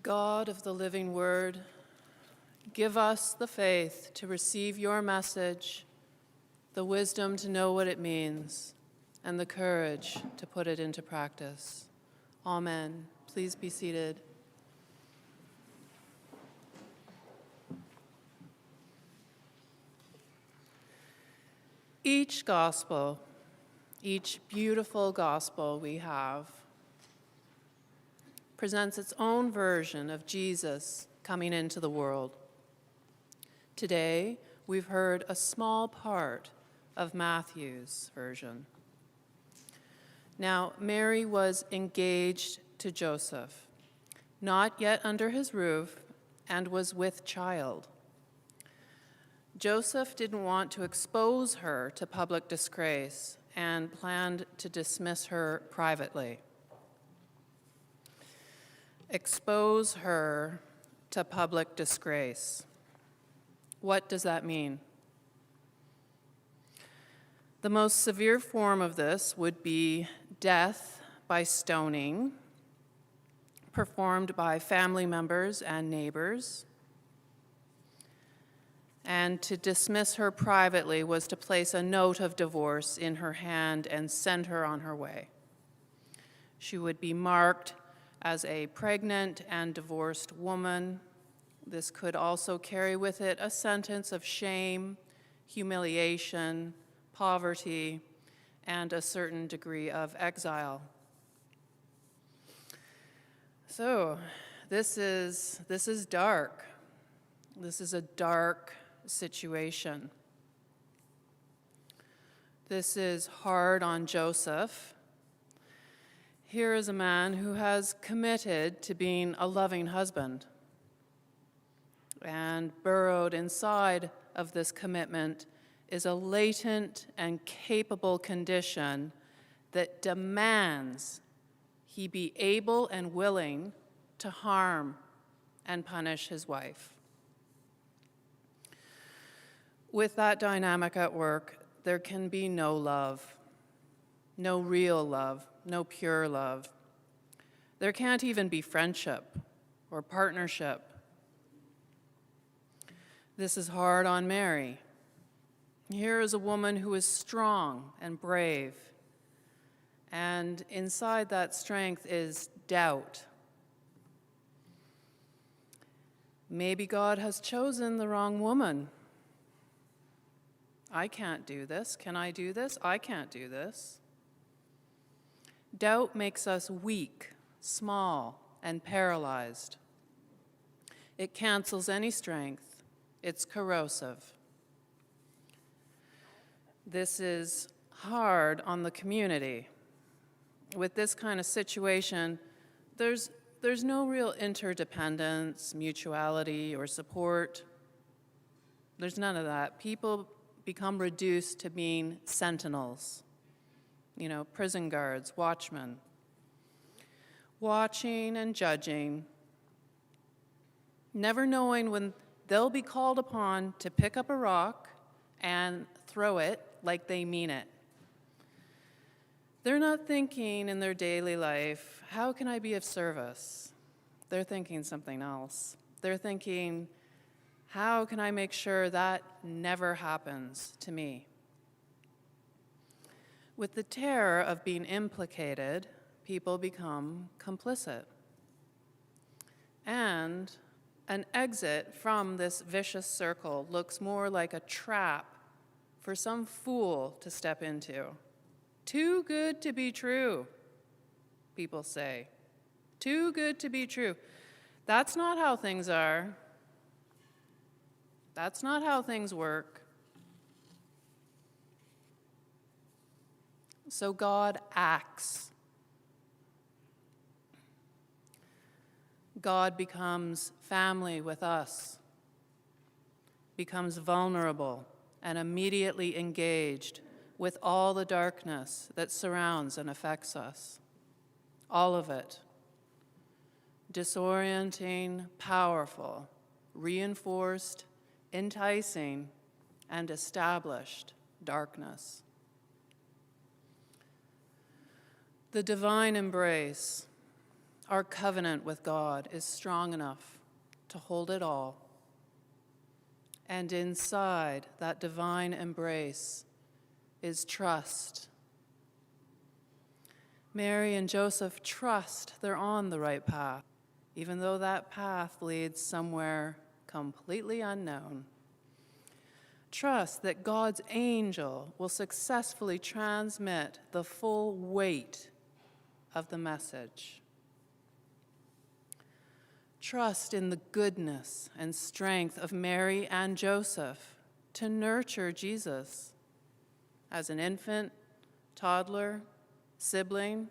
God of the living word, give us the faith to receive your message, the wisdom to know what it means, and the courage to put it into practice. Amen. Please be seated. Each gospel, each beautiful gospel we have, presents its own version of Jesus coming into the world. Today, we've heard a small part of Matthew's version. Now, Mary was engaged to Joseph, not yet under his roof, and was with child. Joseph didn't want to expose her to public disgrace and planned to dismiss her privately. Expose her to public disgrace. What does that mean? The most severe form of this would be death by stoning, performed by family members and neighbors. And to dismiss her privately was to place a note of divorce in her hand and send her on her way. She would be marked as a pregnant and divorced woman. This could also carry with it a sentence of shame, humiliation, poverty, and a certain degree of exile. So, this is dark. This is a dark situation. This is hard on Joseph. Here is a man who has committed to being a loving husband, and burrowed inside of this commitment is a latent and capable condition that demands he be able and willing to harm and punish his wife. With that dynamic at work, there can be no love, no real love, no pure love. There can't even be friendship or partnership. This is hard on Mary. Here is a woman who is strong and brave, and inside that strength is doubt. Maybe God has chosen the wrong woman. I can't do this. Can I do this? I can't do this. Doubt makes us weak, small, and paralyzed. It cancels any strength. It's corrosive. This is hard on the community. With this kind of situation, there's no real interdependence, mutuality, or support. There's none of that. People become reduced to being sentinels, prison guards, watchmen, watching and judging, never knowing when they'll be called upon to pick up a rock and throw it like they mean it. They're not thinking in their daily life, how can I be of service? They're thinking something else. They're thinking, how can I make sure that never happens to me? With the terror of being implicated, people become complicit. And an exit from this vicious circle looks more like a trap for some fool to step into. Too good to be true, people say. Too good to be true. That's not how things are. That's not how things work. So God acts. God becomes family with us, becomes vulnerable and immediately engaged with all the darkness that surrounds and affects us. All of it. Disorienting, powerful, reinforced, enticing, and established darkness. The divine embrace, Our covenant with God is strong enough to hold it all. And inside that divine embrace is trust. Mary and Joseph trust they're on the right path, even though that path leads somewhere completely unknown. Trust that God's angel will successfully transmit the full weight of the message. Trust in the goodness and strength of Mary and Joseph to nurture Jesus as an infant, toddler, sibling,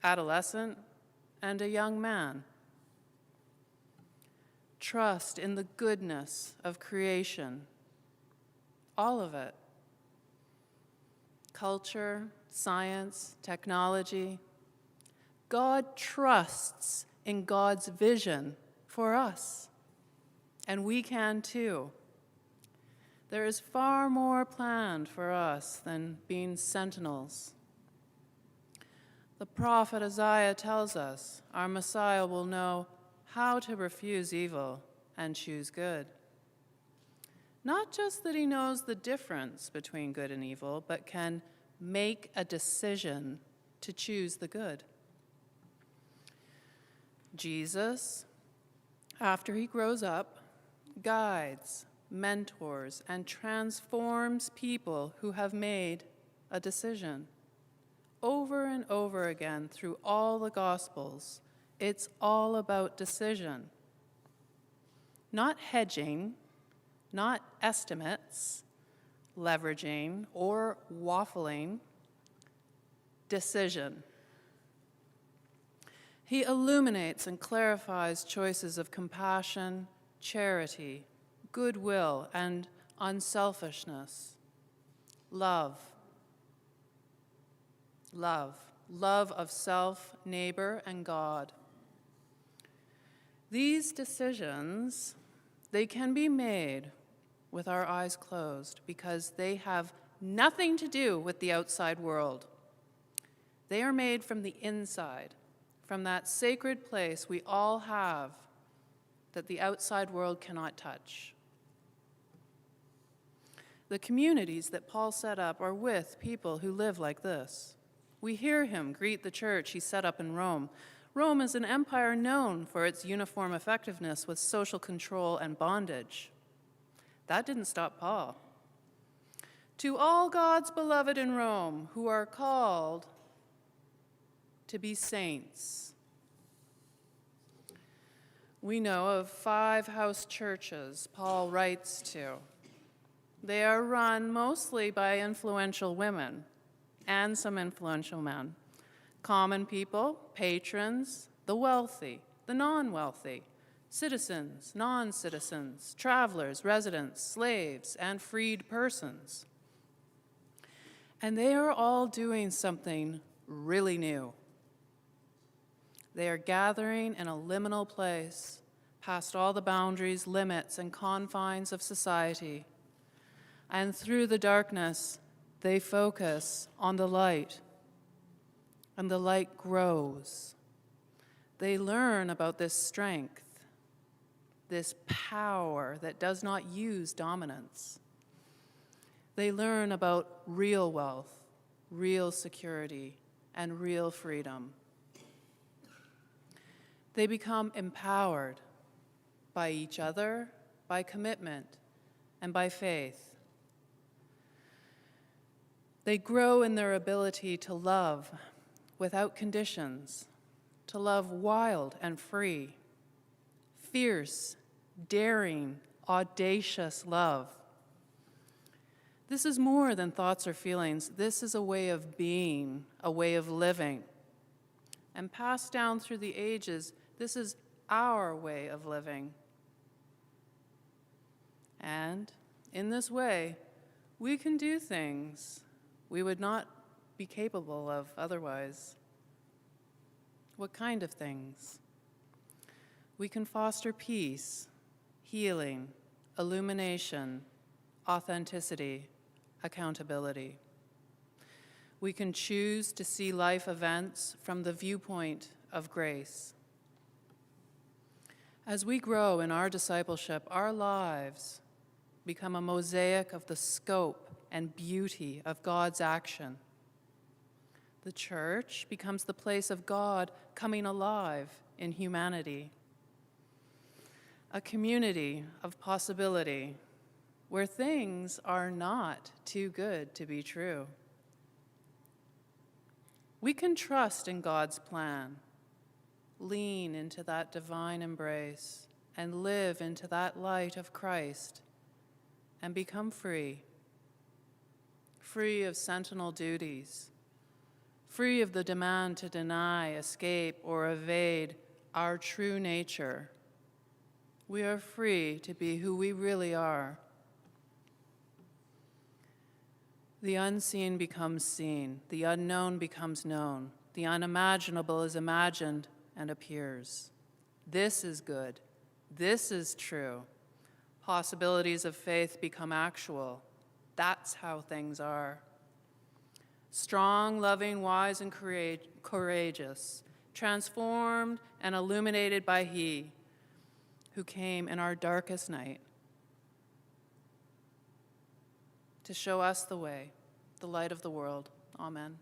adolescent, and a young man. Trust in the goodness of creation, all of it. Culture, science, technology. God trusts in God's vision for us, and we can too. There is far more planned for us than being sentinels. The prophet Isaiah tells us our Messiah will know how to refuse evil and choose good. Not just that he knows the difference between good and evil, but can make a decision to choose the good. Jesus, after he grows up, guides, mentors, and transforms people who have made a decision. Over and over again through all the Gospels, it's all about decision. Not hedging, not estimates, leveraging, or waffling. Decision. He illuminates and clarifies choices of compassion, charity, goodwill, and unselfishness. Love. Love. Love of self, neighbor, and God. These decisions, they can be made with our eyes closed because they have nothing to do with the outside world. They are made from the inside, from that sacred place we all have that the outside world cannot touch. The communities that Paul set up are with people who live like this. We hear him greet the church he set up in Rome. Rome is an empire known for its uniform effectiveness with social control and bondage. That didn't stop Paul. To all God's beloved in Rome who are called to be saints. We know of 5 house churches Paul writes to. They are run mostly by influential women and some influential men. Common people, patrons, the wealthy, the non-wealthy, citizens, non-citizens, travelers, residents, slaves, and freed persons. And they are all doing something really new. They are gathering in a liminal place, past all the boundaries, limits, and confines of society. And through the darkness, they focus on the light. And the light grows. They learn about this strength, this power that does not use dominance. They learn about real wealth, real security, and real freedom. They become empowered by each other, by commitment, and by faith. They grow in their ability to love without conditions, to love wild and free, fierce, daring, audacious love. This is more than thoughts or feelings. This is a way of being, a way of living. And passed down through the ages, this is our way of living. And in this way, we can do things we would not be capable of otherwise. What kind of things? We can foster peace, healing, illumination, authenticity, accountability. We can choose to see life events from the viewpoint of grace, As we grow in our discipleship, our lives become a mosaic of the scope and beauty of God's action. The church becomes the place of God coming alive in humanity, a community of possibility where things are not too good to be true. We can trust in God's plan, lean into that divine embrace, and live into that light of Christ, and become free of sentinel duties, free of the demand to deny, escape, or evade our true nature. We are free to be who we really are. The unseen becomes seen, the unknown becomes known, the unimaginable is imagined and appears. This is good. This is true. Possibilities of faith become actual. That's how things are. Strong, loving, wise, and courageous, transformed and illuminated by He who came in our darkest night to show us the way, the light of the world. Amen.